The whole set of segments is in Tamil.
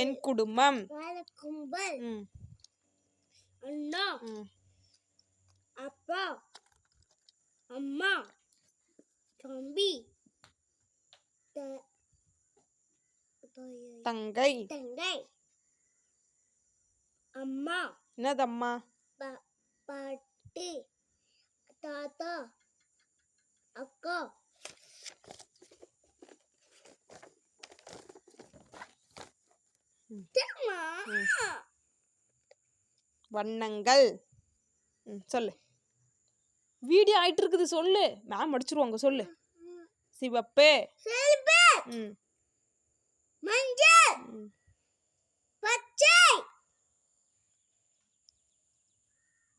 என் குடும்பம். அண்ணா, அப்பா, அம்மா, தம்பி, தங்கை. அம்மா, என்னது அம்மா? பாட்டி, தாத்தா, அக்கா. வண்ணங்கள். சொல்லு. வீடியோ ஆயிட்டு இருக்குது, சொல்லு. மேம் அடிச்சிருவாங்க, சொல்லு. சிவப்பு, மஞ்சள், பச்சை,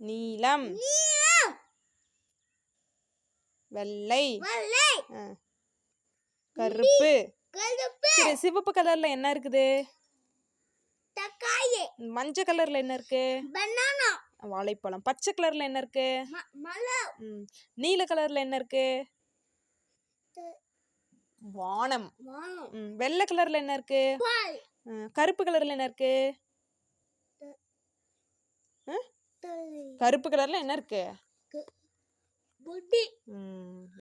நீலம், வெள்ளை, கருப்பு. சரி, சிவப்பு கலர்ல என்ன இருக்குது? தக்காளி. மஞ்சள் கலர்ல என்ன இருக்கு? பனானா. வாழைப்பழம். பச்சை கலர்ல என்ன இருக்கு? மலை. நீல கலர்ல என்ன இருக்கு? வானம். வெள்ளை கலர்ல என்ன இருக்கு? கருப்பு கலர்ல என்ன இருக்கு? கருப்பு கலர்ல என்ன இருக்கு?